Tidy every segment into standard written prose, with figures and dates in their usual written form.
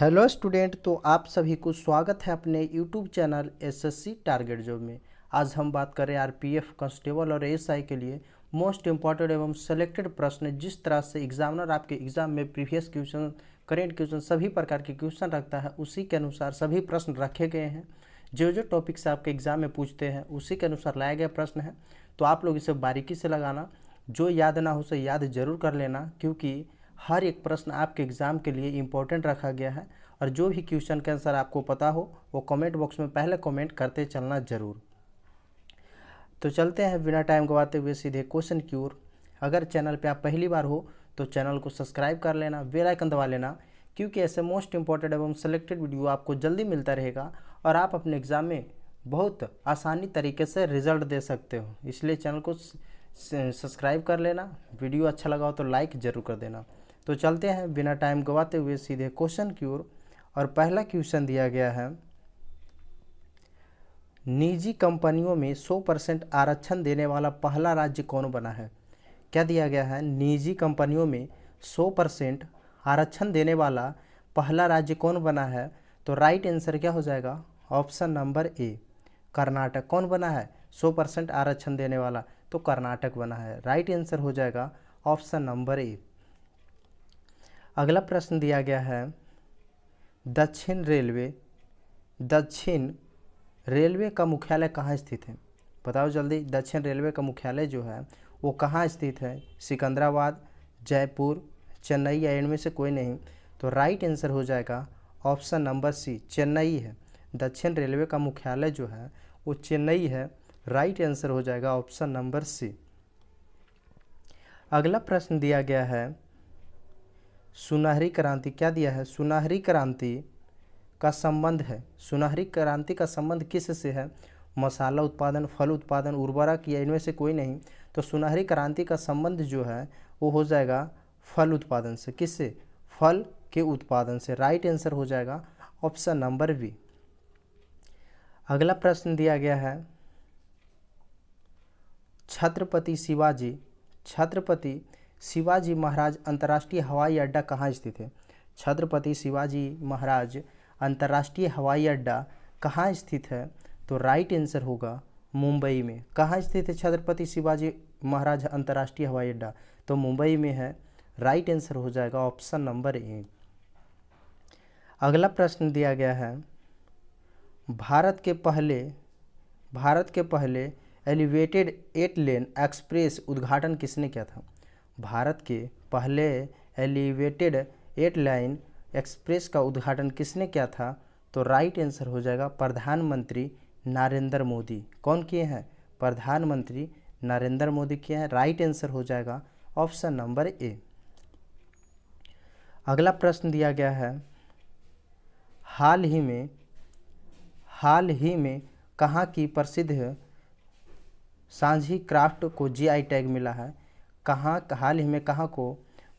Hello student, तो आप सभी को स्वागत है अपने YouTube channel SSC target job में। आज हम बात करें आरपीएफ कांस्टेबल और एसआई के लिए मोस्ट इम्पॉर्टेंट एवं सेलेक्टेड प्रश्न। जिस तरह से एग्जामिनर आपके एग्जाम में प्रीवियस क्वेश्चन, करेंट क्वेश्चन, सभी प्रकार के क्वेश्चन रखता है, उसी के अनुसार सभी प्रश्न रखे गए हैं। जो जो टॉपिक से आपके एग्जाम में पूछते हैं उसी के अनुसार लाया गया प्रश्न है। तो आप लोग इसे बारीकी से लगाना, जो याद ना हो उसे याद जरूर कर लेना, क्योंकि हर एक प्रश्न आपके एग्ज़ाम के लिए इम्पोर्टेंट रखा गया है। और जो भी क्वेश्चन का आंसर आपको पता हो वो कमेंट बॉक्स में पहले कमेंट करते चलना ज़रूर। तो चलते हैं बिना टाइम गवाते हुए सीधे क्वेश्चन की ओर। अगर चैनल पे आप पहली बार हो तो चैनल को सब्सक्राइब कर लेना, बेल आइकन दबा लेना, क्योंकि ऐसे मोस्ट इंपॉर्टेंट एवं सेलेक्टेड वीडियो आपको जल्दी मिलता रहेगा और आप अपने एग्ज़ाम में बहुत आसानी तरीके से रिजल्ट दे सकते हो। इसलिए चैनल को सब्सक्राइब कर लेना, वीडियो अच्छा लगा हो तो लाइक ज़रूर कर देना। तो चलते हैं बिना टाइम गवाते हुए सीधे क्वेश्चन की ओर। और पहला क्वेश्चन दिया गया है, निजी कंपनियों में 100% आरक्षण देने वाला पहला राज्य कौन बना है। क्या दिया गया है, निजी कंपनियों में 100% आरक्षण देने वाला पहला राज्य कौन बना है। तो राइट आंसर क्या हो जाएगा, ऑप्शन नंबर ए कर्नाटक। कौन बना है 100% आरक्षण देने वाला, तो कर्नाटक बना है। राइट आंसर हो जाएगा ऑप्शन नंबर ए। अगला प्रश्न दिया गया है, दक्षिण रेलवे का मुख्यालय कहाँ स्थित है। बताओ जल्दी, दक्षिण रेलवे का मुख्यालय जो है वो कहाँ स्थित है। सिकंदराबाद, जयपुर, चेन्नई या इनमें से कोई नहीं। तो राइट आंसर हो जाएगा ऑप्शन नंबर सी, चेन्नई है। दक्षिण रेलवे का मुख्यालय जो है वो चेन्नई है। राइट आंसर हो जाएगा ऑप्शन नंबर सी। अगला प्रश्न दिया गया है, सुनहरी क्रांति। क्या दिया है, सुनहरी क्रांति का संबंध है। सुनहरी क्रांति का संबंध किस से है, मसाला उत्पादन, फल उत्पादन, उर्वरक या इनमें से कोई नहीं। तो सुनहरी क्रांति का संबंध जो है वो हो जाएगा फल उत्पादन से। किससे, फल के उत्पादन से। राइट आंसर हो जाएगा ऑप्शन नंबर बी। अगला प्रश्न दिया गया है, छत्रपति शिवाजी महाराज अंतर्राष्ट्रीय हवाई अड्डा कहाँ स्थित है। छत्रपति शिवाजी महाराज अंतर्राष्ट्रीय हवाई अड्डा कहाँ स्थित है। तो राइट आंसर होगा मुंबई में। कहाँ स्थित है छत्रपति शिवाजी महाराज अंतर्राष्ट्रीय हवाई अड्डा, तो मुंबई में है। राइट आंसर हो जाएगा ऑप्शन नंबर ए। अगला प्रश्न दिया गया है, भारत के पहले एलिवेटेड 8 लेन एक्सप्रेस उद्घाटन किसने किया था। भारत के पहले एलिवेटेड 8 लाइन एक्सप्रेस का उद्घाटन किसने किया था। तो राइट आंसर हो जाएगा प्रधानमंत्री नरेंद्र मोदी। कौन किए हैं, प्रधानमंत्री नरेंद्र मोदी किए हैं। राइट आंसर हो जाएगा ऑप्शन नंबर ए। अगला प्रश्न दिया गया है, हाल ही में कहाँ की प्रसिद्ध सांझी क्राफ्ट को जीआई टैग मिला है। हाल ही में कहाँ को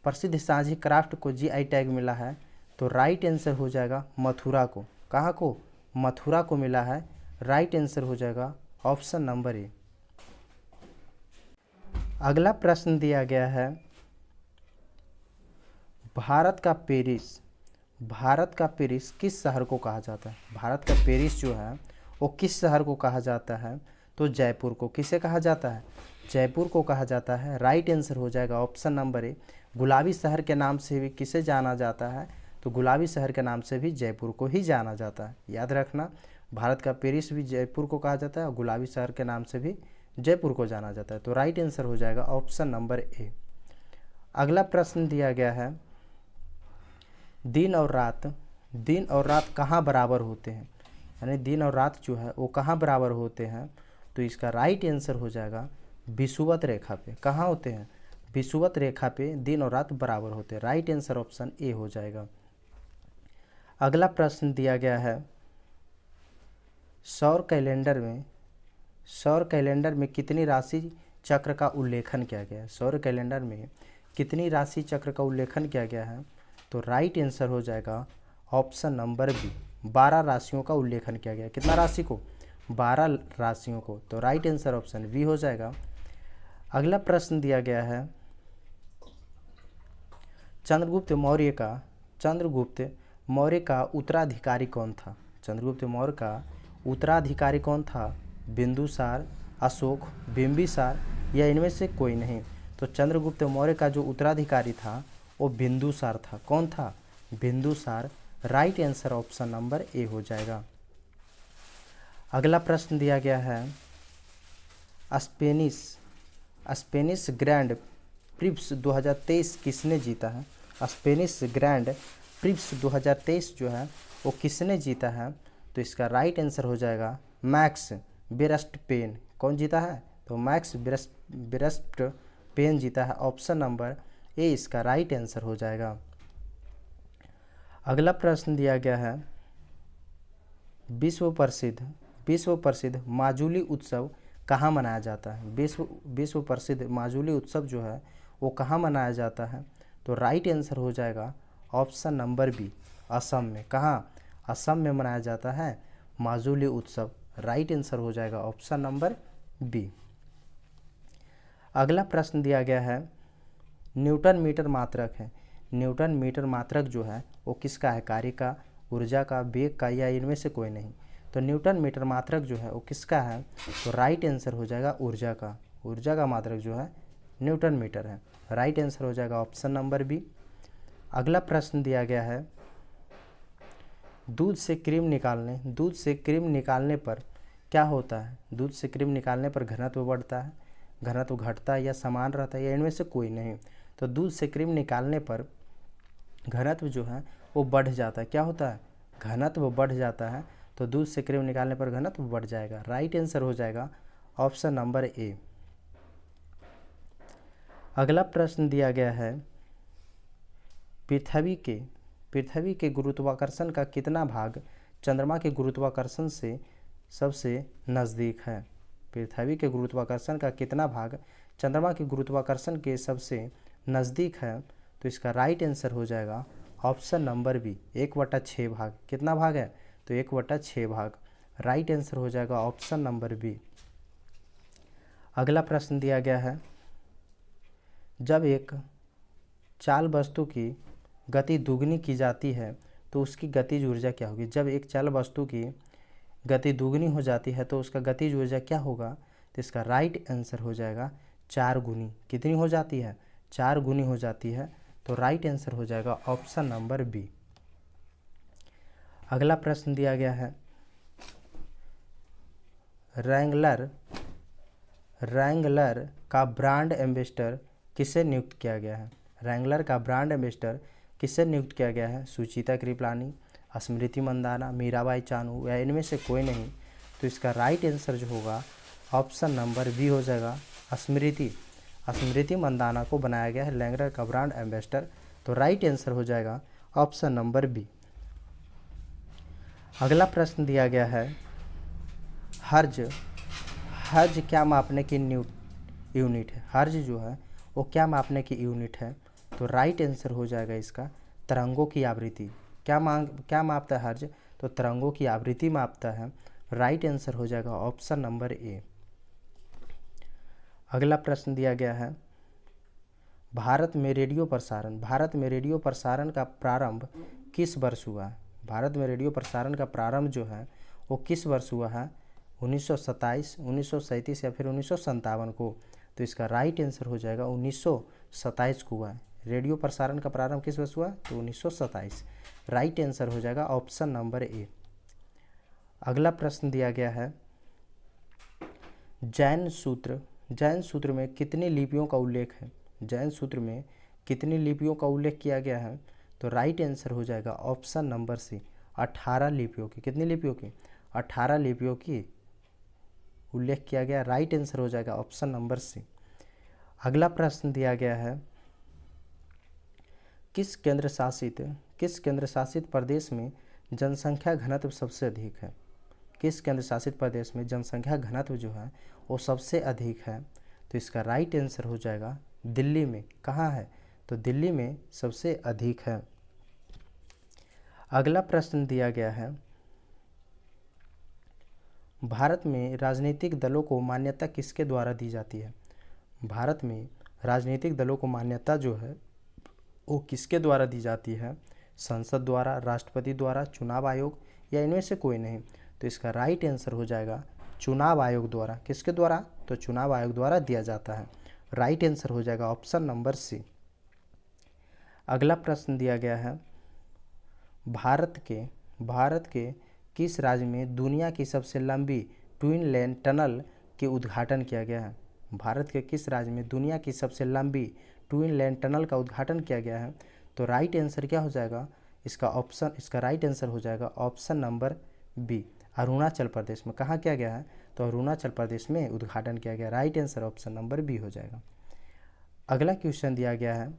प्रसिद्ध सांझी क्राफ्ट को जीआई टैग मिला है। तो राइट आंसर हो जाएगा मथुरा को। कहाँ को, मथुरा को मिला है। राइट आंसर हो जाएगा ऑप्शन नंबर ए। अगला प्रश्न दिया गया है, भारत का पेरिस किस शहर को कहा जाता है। भारत का पेरिस जो है वो किस शहर को कहा जाता है। तो जयपुर को। किसे कहा जाता है, जयपुर को कहा जाता है। राइट आंसर हो जाएगा ऑप्शन नंबर ए। गुलाबी शहर के नाम से भी किसे जाना जाता है, तो गुलाबी शहर के नाम से भी जयपुर को ही जाना जाता है। याद रखना, भारत का पेरिस भी जयपुर को कहा जाता है और गुलाबी शहर के नाम से भी जयपुर को जाना जाता है। तो राइट आंसर हो जाएगा ऑप्शन नंबर ए। अगला प्रश्न दिया गया है, दिन और रात कहाँ बराबर होते हैं। यानी दिन और रात जो है वो कहाँ बराबर होते हैं। तो इसका राइट आंसर हो जाएगा विषुवत रेखा पे। कहाँ होते हैं, विषुवत रेखा पे दिन और रात बराबर होते हैं। राइट आंसर ऑप्शन ए हो जाएगा। अगला प्रश्न दिया गया है, सौर कैलेंडर में कितनी राशि चक्र का उल्लेखन किया गया है। सौर कैलेंडर में कितनी राशि चक्र का उल्लेखन किया गया है। तो राइट आंसर हो जाएगा ऑप्शन नंबर बी, 12 राशियों का उल्लेखन किया गया है। कितना राशि को, 12 राशियों को। तो राइट आंसर ऑप्शन बी हो जाएगा। अगला प्रश्न दिया गया है, चंद्रगुप्त मौर्य का उत्तराधिकारी कौन था? चंद्रगुप्त मौर्य का उत्तराधिकारी कौन था? बिंदुसार, अशोक, बिंबिसार या इनमें से कोई नहीं? तो चंद्रगुप्त मौर्य का जो उत्तराधिकारी था वो बिंदुसार था। कौन था? Bindusara. Right answer option number A हो जाएगा। अगला प्रश्न दिया गया है, स्पेनिश ग्रैंड प्रिक्स 2023 किसने जीता है? स्पेनिश ग्रैंड प्रिक्स 2023 जो है वो किसने जीता है? तो इसका राइट आंसर हो जाएगा मैक्स वेरस्टपेन। कौन जीता है? तो मैक्स वेरस्टपेन जीता है। ऑप्शन नंबर ए इसका राइट आंसर हो जाएगा। अगला प्रश्न दिया गया है, विश्व प्रसिद्ध माजुली उत्सव कहाँ मनाया जाता है? विश्व प्रसिद्ध माजुली उत्सव जो है वो कहाँ मनाया जाता है? तो राइट आंसर हो जाएगा ऑप्शन नंबर बी, असम में। कहाँ? असम में मनाया जाता है माजुली उत्सव। राइट आंसर हो जाएगा ऑप्शन नंबर बी। अगला प्रश्न दिया गया है, न्यूटन मीटर मात्रक है। न्यूटन मीटर मात्रक जो है वो किसका है? कार्य का, ऊर्जा का, वेग का या इनमें से कोई नहीं? तो न्यूटन मीटर मात्रक जो है वो किसका है? तो राइट आंसर हो जाएगा ऊर्जा का। ऊर्जा का मात्रक जो है न्यूटन मीटर है। राइट आंसर हो जाएगा ऑप्शन नंबर बी। अगला प्रश्न दिया गया है, दूध से क्रीम निकालने पर क्या होता है? दूध से क्रीम निकालने पर घनत्व बढ़ता है, घनत्व घटता है या समान रहता है या इनमें से कोई नहीं? तो दूध से क्रीम निकालने पर घनत्व जो है वो बढ़ जाता है। क्या होता है? घनत्व बढ़ जाता है। तो दूध से क्रीम निकालने पर घनत्व बढ़ जाएगा। राइट आंसर हो जाएगा ऑप्शन नंबर ए। अगला प्रश्न दिया गया है, पृथ्वी के गुरुत्वाकर्षण का कितना भाग चंद्रमा के गुरुत्वाकर्षण से सबसे नज़दीक है? पृथ्वी के गुरुत्वाकर्षण का कितना भाग चंद्रमा के गुरुत्वाकर्षण के सबसे नज़दीक है? तो इसका राइट आंसर हो जाएगा ऑप्शन नंबर बी, 1/6 भाग। कितना भाग है? तो 1/6 भाग। राइट आंसर हो जाएगा ऑप्शन नंबर बी। अगला प्रश्न दिया गया है, जब एक चाल वस्तु की गति दुगनी की जाती है तो उसकी गतिज ऊर्जा क्या होगी? जब एक चाल वस्तु की गति दुगनी हो जाती है तो उसका गतिज ऊर्जा क्या होगा? तो इसका राइट आंसर हो जाएगा 4 गुनी। कितनी हो जाती है? 4 गुनी हो जाती है। तो राइट आंसर हो जाएगा ऑप्शन नंबर बी। अगला प्रश्न दिया गया है, रैंगलर का ब्रांड एम्बेसडर किसे नियुक्त किया गया है? रैंगलर का ब्रांड एम्बेसडर किसे नियुक्त किया गया है? सुचिता कृपलानी, स्मृति मंदाना, मीराबाई चानू या इनमें से कोई नहीं? तो इसका राइट आंसर जो होगा ऑप्शन नंबर बी हो जाएगा, स्मृति मंदाना को बनाया गया है रैंगलर का ब्रांड एम्बेसडर। तो राइट आंसर हो जाएगा ऑप्शन नंबर बी। अगला प्रश्न दिया गया है, हर्ज क्या मापने की यूनिट है? हर्ज जो है वो क्या मापने की यूनिट है? तो राइट आंसर हो जाएगा इसका तरंगों की आवृत्ति। क्या मापता है हर्ज? तो तरंगों की आवृत्ति मापता है। राइट आंसर हो जाएगा ऑप्शन नंबर ए। अगला प्रश्न दिया गया है, भारत में रेडियो प्रसारण का प्रारंभ किस वर्ष हुआ है? भारत में रेडियो प्रसारण का प्रारंभ जो है वो किस वर्ष हुआ है? 1927, 1937 या फिर 1957 को? तो इसका राइट आंसर हो जाएगा 1927 को हुआ है। रेडियो प्रसारण का प्रारंभ किस वर्ष हुआ? तो 1927। राइट आंसर हो जाएगा ऑप्शन नंबर ए। अगला प्रश्न दिया गया है, जैन सूत्र में कितनी लिपियों का उल्लेख है? जैन सूत्र में कितनी लिपियों का उल्लेख किया गया है? तो राइट आंसर हो जाएगा ऑप्शन नंबर सी, 18 लिपियों की। कितनी लिपियों की? 18 लिपियों की उल्लेख किया गया। राइट आंसर हो जाएगा ऑप्शन नंबर सी। अगला प्रश्न दिया गया है, किस केंद्र शासित प्रदेश में जनसंख्या घनत्व सबसे अधिक है? किस केंद्र शासित प्रदेश में जनसंख्या घनत्व जो है वो सबसे अधिक है? तो इसका राइट आंसर हो जाएगा दिल्ली में। कहाँ है? तो दिल्ली में सबसे अधिक है। अगला प्रश्न दिया गया है, भारत में राजनीतिक दलों को मान्यता किसके द्वारा दी जाती है? भारत में राजनीतिक दलों को मान्यता जो है वो किसके द्वारा दी जाती है? संसद द्वारा, राष्ट्रपति द्वारा, चुनाव आयोग या इनमें से कोई नहीं। तो इसका राइट आंसर हो जाएगा चुनाव आयोग द्वारा। किसके द्वारा? तो चुनाव आयोग द्वारा दिया जाता है। राइट आंसर हो जाएगा ऑप्शन नंबर सी। अगला प्रश्न दिया गया है, भारत के किस राज्य में दुनिया की सबसे लंबी ट्विन लेन टनल के उद्घाटन किया गया है? भारत के किस राज्य में दुनिया की सबसे लंबी ट्विन लेन टनल का उद्घाटन किया गया है? तो राइट आंसर क्या हो जाएगा? इसका राइट आंसर हो जाएगा option number B, Arunachal Pradesh में। कहाँ किया गया है? तो अरुणाचल प्रदेश में उद्घाटन किया गया। Right answer option number B हो जाएगा। अगला क्वेश्चन दिया गया है,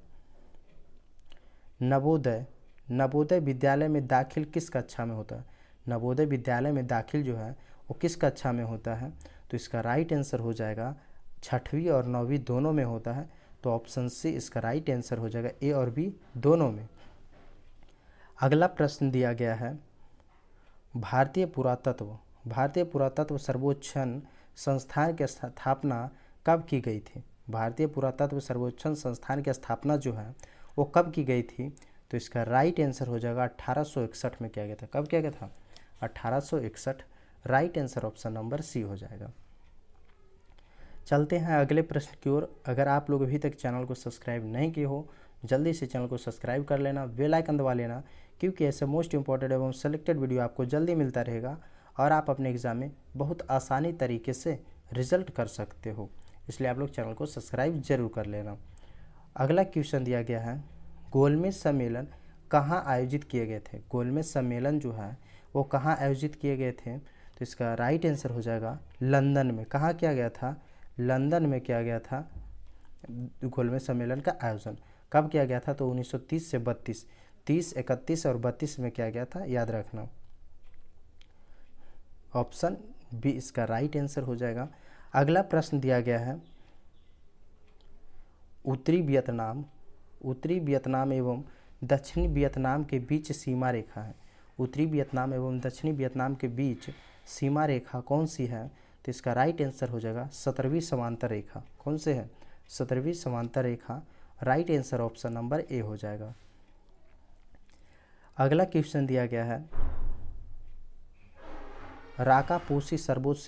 नवोदय विद्यालय में दाखिल किस कक्षा में होता है? नवोदय विद्यालय में दाखिल जो है वो किस कक्षा में होता है? तो इसका राइट आंसर हो जाएगा 6वीं और 9वीं दोनों में होता है। तो ऑप्शन सी इसका राइट आंसर हो जाएगा, ए और बी दोनों में। अगला प्रश्न दिया गया है, भारतीय पुरातत्व सर्वेक्षण संस्थान की स्थापना कब की गई थी? भारतीय पुरातत्व सर्वेक्षण संस्थान की स्थापना जो है वो कब की गई थी? तो इसका राइट आंसर हो जाएगा 1861 में किया गया था। कब किया गया था? 1861। Right answer option number C हो जाएगा। चलते हैं अगले प्रश्न की ओर। अगर आप लोग अभी तक चैनल को सब्सक्राइब नहीं किए हो, जल्दी से चैनल को सब्सक्राइब कर लेना, बेल आइकन दबा लेना, क्योंकि ऐसे मोस्ट इंपॉर्टेंट एवं सेलेक्टेड वीडियो आपको जल्दी मिलता रहेगा और आप अपने एग्जाम में बहुत आसानी तरीके से रिजल्ट कर सकते हो। इसलिए आप लोग चैनल को सब्सक्राइब जरूर कर लेना। अगला क्वेश्चन दिया गया है, गोलमेज सम्मेलन कहाँ आयोजित किए गए थे? गोलमेज सम्मेलन जो है वो कहाँ आयोजित किए गए थे? तो इसका राइट आंसर हो जाएगा लंदन में। कहाँ किया गया था? लंदन में किया गया था गोलमेज सम्मेलन का आयोजन। कब किया गया था? तो 1930 से 32, 30, 31 और 32 में किया गया था, याद रखना। ऑप्शन बी इसका राइट आंसर हो जाएगा। अगला प्रश्न दिया गया है, उत्तरी वियतनाम एवं दक्षिणी वियतनाम के बीच सीमा रेखा है। उत्तरी वियतनाम एवं दक्षिणी वियतनाम के बीच सीमा रेखा कौन सी है? तो इसका राइट आंसर हो जाएगा 17वीं समांतर रेखा। कौन से है? 17वीं समांतर रेखा। Right answer option number A हो जाएगा। अगला क्वेश्चन दिया गया है, राकापोसी सर्वोच्च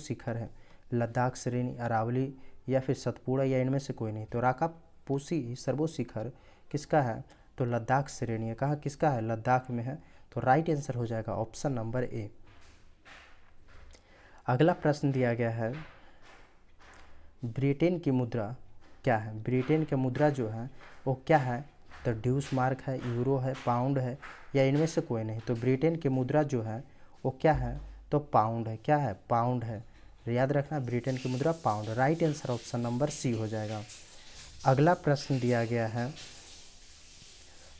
शिखर है लद्दाख श्रेणी, अरावली या फिर सतपुड़ा या इनमें से कोई नहीं। तो राकापोसी सर्वोच्च शिखर किसका है? तो लद्दाख श्रेणी है। कहाँ किसका है? लद्दाख में है। तो राइट आंसर हो जाएगा ऑप्शन नंबर ए। अगला प्रश्न दिया गया है, ब्रिटेन की मुद्रा क्या है? ब्रिटेन की मुद्रा जो है वो क्या है? तो ड्यूस मार्क है, यूरो है, पाउंड है या इनमें से कोई नहीं। तो ब्रिटेन की मुद्रा जो है वो क्या है? तो पाउंड है। क्या है? पाउंड है। याद रखना, ब्रिटेन की मुद्रा pound. Right answer option number C हो जाएगा। अगला प्रश्न दिया गया है,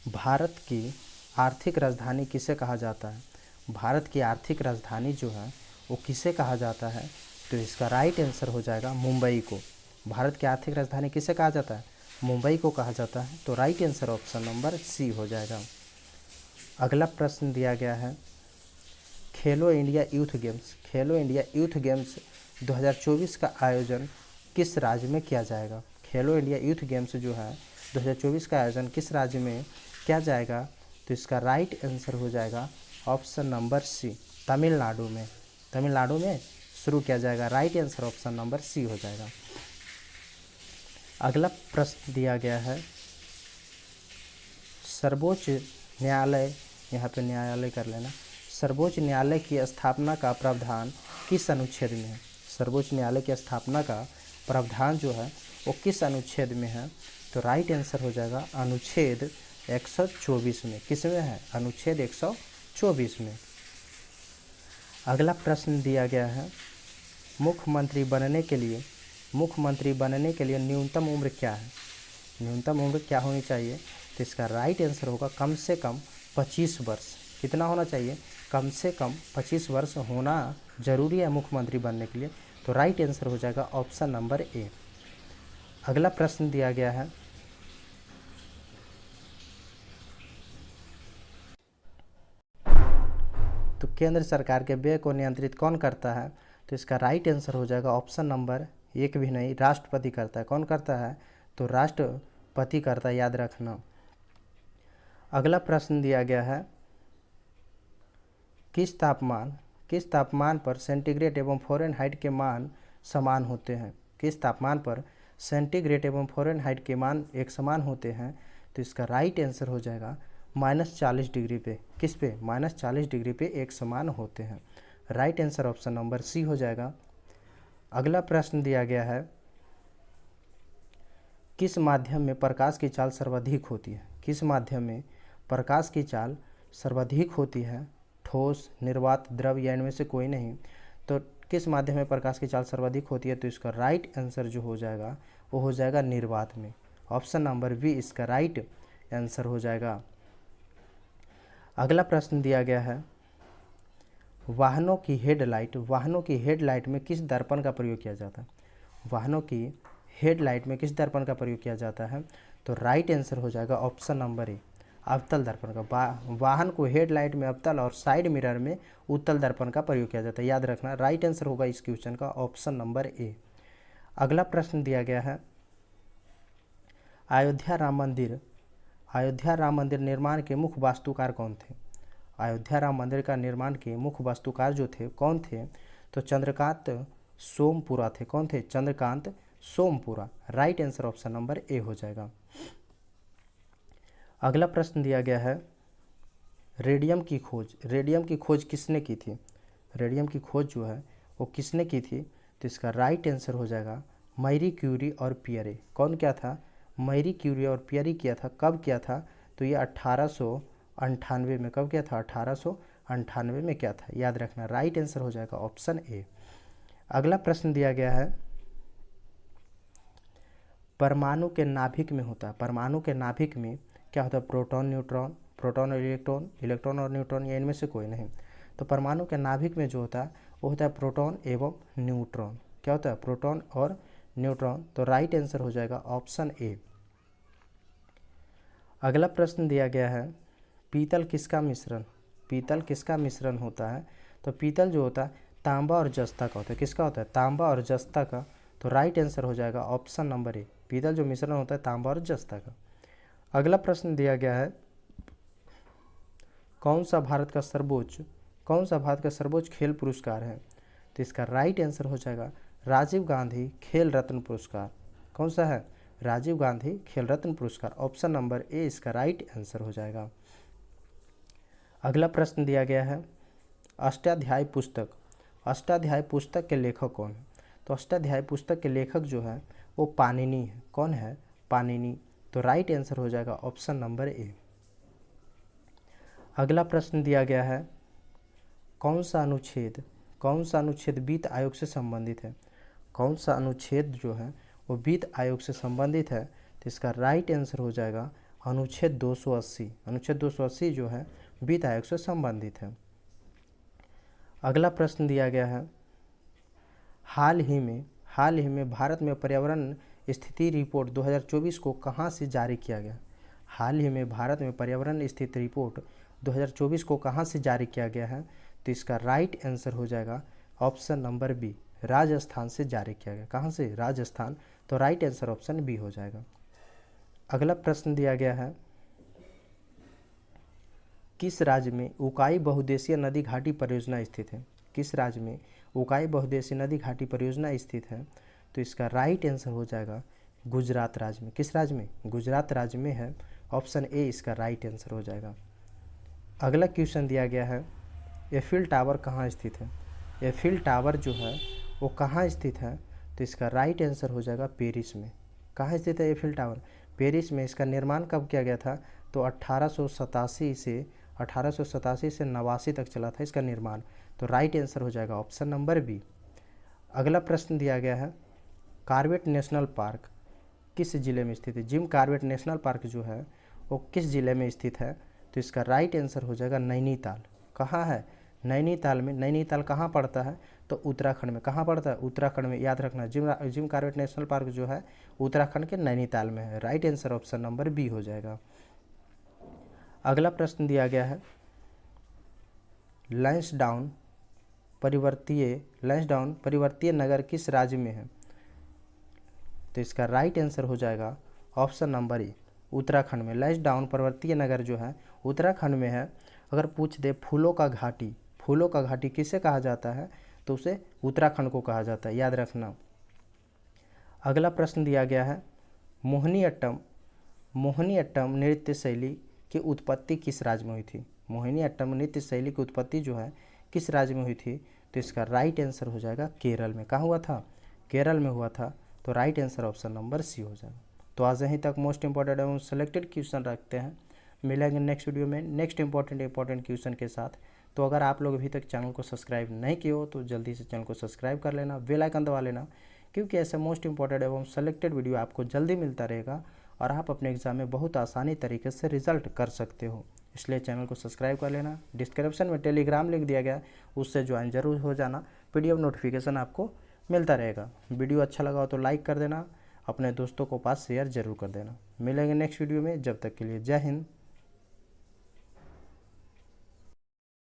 भारत की आर्थिक राजधानी किसे कहा जाता है? भारत की आर्थिक राजधानी जो है वो किसे कहा जाता है? तो इसका राइट आंसर हो जाएगा मुंबई को। भारत की आर्थिक राजधानी किसे कहा जाता है? मुंबई को कहा जाता है। तो right answer option number C हो जाएगा। अगला प्रश्न दिया गया है, खेलो इंडिया यूथ गेम्स 2024 का आयोजन किस राज्य में किया जाएगा? खेलो इंडिया यूथ गेम्स जो है 2024 का आयोजन किस राज्य में किया जाएगा? तो इसका राइट आंसर हो जाएगा ऑप्शन नंबर सी, तमिलनाडु में। तमिलनाडु में शुरू किया जाएगा। Right answer option number C हो जाएगा। अगला प्रश्न दिया गया है, सर्वोच्च न्यायालय, यहाँ पे न्यायालय कर लेना, सर्वोच्च न्यायालय की स्थापना का प्रावधान किस अनुच्छेद में है? सर्वोच्च न्यायालय की स्थापना का प्रावधान जो है वो किस अनुच्छेद में है? तो राइट आंसर हो जाएगा अनुच्छेद 124 में। किस में है? अनुच्छेद 124 में। अगला प्रश्न दिया गया है, मुख्यमंत्री बनने के लिए न्यूनतम उम्र क्या है? न्यूनतम उम्र क्या होनी चाहिए? तो इसका राइट आंसर होगा कम से कम 25 वर्ष। कितना होना चाहिए? कम से कम 25 वर्ष होना जरूरी है मुख्यमंत्री बनने के लिए। तो राइट आंसर हो जाएगा ऑप्शन नंबर ए। अगला प्रश्न दिया गया है, तो केंद्र सरकार के व्यय को नियंत्रित कौन करता है? तो इसका राइट आंसर हो जाएगा ऑप्शन नंबर एक भी नहीं, राष्ट्रपति करता है। कौन करता है? तो राष्ट्रपति करता है, याद रखना। अगला प्रश्न दिया गया है, किस तापमान पर सेंटीग्रेड एवं फ़ारेनहाइट के मान समान होते हैं? किस तापमान पर सेंटीग्रेड एवं फ़ारेनहाइट के मान एक समान होते हैं? तो इसका राइट आंसर हो जाएगा -40 डिग्री पे। किस पे? -40 डिग्री पे एक समान होते हैं। Right answer option number C हो जाएगा। अगला प्रश्न दिया गया है, किस माध्यम में प्रकाश की चाल सर्वाधिक होती है? किस माध्यम में प्रकाश की चाल सर्वाधिक होती है? ठोस, निर्वात, द्रव या इनमें से कोई नहीं। तो किस माध्यम में प्रकाश की चाल सर्वाधिक होती है? तो इसका राइट आंसर जो हो जाएगा वो हो जाएगा निर्वात में। ऑप्शन नंबर बी इसका राइट आंसर हो जाएगा। अगला प्रश्न दिया गया है, वाहनों की हेडलाइट में किस दर्पण का प्रयोग किया जाता है? वाहनों की हेडलाइट में किस दर्पण का प्रयोग किया जाता है? तो राइट आंसर हो जाएगा ऑप्शन नंबर ए, अवतल दर्पण का। वाहन को हेडलाइट में अवतल और साइड मिरर में उत्तल दर्पण का प्रयोग किया जाता है। याद रखना, राइट आंसर होगा इस क्वेश्चन का ऑप्शन नंबर ए। अगला प्रश्न दिया गया है, अयोध्या राम मंदिर निर्माण के मुख्य वास्तुकार कौन थे? अयोध्या राम मंदिर का निर्माण के मुख्य वास्तुकार जो थे कौन थे? तो चंद्रकांत सोमपुरा थे। कौन थे? Chandrakant Sompura. Right answer option number A हो जाएगा। अगला प्रश्न दिया गया है, रेडियम की खोज किसने की थी? रेडियम की खोज जो है वो किसने की थी? तो इसका राइट आंसर हो जाएगा मैरी क्यूरी और पियरे। कौन क्या था? मैरी क्यूरी और पियरे किया था। कब किया था? तो ये 1898 में। कब किया था? 1898 में क्या था? याद रखना, राइट आंसर हो जाएगा ऑप्शन ए। अगला प्रश्न दिया गया है, परमाणु के नाभिक में क्या होता है? प्रोटॉन और इलेक्ट्रॉन और न्यूट्रॉन या इनमें से कोई नहीं। तो परमाणु के नाभिक में जो होता है वो होता है प्रोटॉन एवं न्यूट्रॉन। क्या होता है? प्रोटॉन और न्यूट्रॉन। तो राइट आंसर हो जाएगा ऑप्शन ए। अगला प्रश्न दिया गया है, पीतल किसका मिश्रण होता है? तो पीतल जो होता है तांबा और जस्ता का होता है। किसका होता है? तांबा और जस्ता का। तो राइट आंसर हो जाएगा ऑप्शन नंबर ए, पीतल जो मिश्रण होता है तांबा और जस्ता का। अगला प्रश्न दिया गया है, कौन सा भारत का सर्वोच्च खेल पुरस्कार है? तो इसका राइट आंसर हो जाएगा राजीव गांधी खेल रत्न पुरस्कार। कौन सा है? राजीव गांधी खेल रत्न पुरस्कार। ऑप्शन नंबर ए इसका राइट आंसर हो जाएगा। अगला प्रश्न दिया गया है, अष्टाध्यायी पुस्तक के लेखक कौन है? तो अष्टाध्यायी पुस्तक के लेखक जो है वो पाणिनि है। कौन है? पाणिनि। तो राइट आंसर हो जाएगा ऑप्शन नंबर ए। अगला प्रश्न दिया गया है, कौन सा अनुच्छेद वित्त आयोग से संबंधित है? कौन सा अनुच्छेद जो है वो वित्त आयोग से संबंधित है? तो इसका राइट आंसर हो जाएगा अनुच्छेद 280। अनुच्छेद 280 जो है वित्त आयोग से संबंधित है। अगला प्रश्न दिया गया है, हाल ही में भारत में पर्यावरण स्थिति रिपोर्ट 2024 को कहाँ से जारी किया गया? हाल ही में भारत में पर्यावरण स्थिति रिपोर्ट 2024 को कहाँ से जारी किया गया है? तो इसका राइट आंसर हो जाएगा ऑप्शन नंबर बी, राजस्थान से जारी किया गया। कहाँ से? राजस्थान। तो राइट आंसर ऑप्शन बी हो जाएगा। अगला प्रश्न दिया गया है, किस राज्य में उकाई बहुउद्देशीय नदी घाटी परियोजना स्थित है? किस राज्य में उकाई बहुउद्देशीय नदी घाटी परियोजना स्थित है? तो इसका राइट आंसर हो जाएगा गुजरात राज्य में। किस राज्य में? गुजरात राज्य में है। ऑप्शन ए इसका राइट आंसर हो जाएगा। अगला क्वेश्चन दिया गया है, एफिल टावर कहाँ स्थित है? एफिल टावर जो है वो कहाँ स्थित है? तो इसका राइट आंसर हो जाएगा पेरिस में। कहाँ स्थित है एफिल टावर? पेरिस में। इसका निर्माण कब किया गया था? तो 1887 से 89 तक चला था इसका निर्माण। तो राइट आंसर हो जाएगा ऑप्शन नंबर बी। अगला प्रश्न दिया गया है, कॉर्बेट नेशनल पार्क किस जिले में स्थित है? जिम कॉर्बेट नेशनल पार्क जो है वो किस जिले में स्थित है? तो इसका राइट आंसर हो जाएगा नैनीताल। कहाँ है? नैनीताल में। नैनीताल कहाँ पड़ता है? तो उत्तराखंड में। कहाँ पड़ता है? उत्तराखंड में। याद रखना, जिम कॉर्बेट नेशनल पार्क जो है उत्तराखंड के नैनीताल में है। Right answer option number B हो जाएगा। अगला प्रश्न दिया गया है, लैंसडाउन परिवर्तीय नगर किस राज्य में है? तो इसका राइट आंसर हो जाएगा ऑप्शन नंबर ए, उत्तराखंड में। लैंसडाउन पर्वतीय नगर जो है उत्तराखंड में है। अगर पूछ दे फूलों का घाटी, फूलों का घाटी किसे कहा जाता है, तो उसे उत्तराखंड को कहा जाता है, याद रखना। अगला प्रश्न दिया गया है, मोहिनीअट्टम नृत्य शैली की उत्पत्ति किस राज्य में हुई थी। मोहिनीअट्टम नृत्य शैली की उत्पत्ति जो है किस राज्य में हुई थी, तो इसका राइट आंसर हो जाएगा केरल में। कहाँ हुआ था, केरल में हुआ था। तो right answer option number C हो जाएगा। तो आज यहीं तक मोस्ट इंपॉर्टेंट एवं सेलेक्टेड क्वेश्चन रखते हैं। मिलेंगे नेक्स्ट वीडियो में नेक्स्ट इंपॉर्टेंट क्वेश्चन के साथ। तो अगर आप लोग अभी तक चैनल को सब्सक्राइब नहीं किए हो तो जल्दी से चैनल को सब्सक्राइब कर लेना, बेल आइकन दबा लेना, क्योंकि ऐसे मोस्ट इंपॉर्टेंट एवं सेलेक्टेड वीडियो आपको जल्दी मिलता रहेगा और आप अपने एग्जाम में बहुत आसानी तरीके से रिजल्ट कर सकते हो। इसलिए चैनल को सब्सक्राइब कर लेना। डिस्क्रिप्शन में टेलीग्राम लिंक दिया गया, उससे ज्वाइन जरूर हो जाना। PDF नोटिफिकेशन आपको मिलता रहेगा। वीडियो अच्छा लगा हो तो लाइक कर देना, अपने दोस्तों को पास शेयर जरूर कर देना। मिलेंगे नेक्स्ट वीडियो में, जब तक के लिए जय हिंद।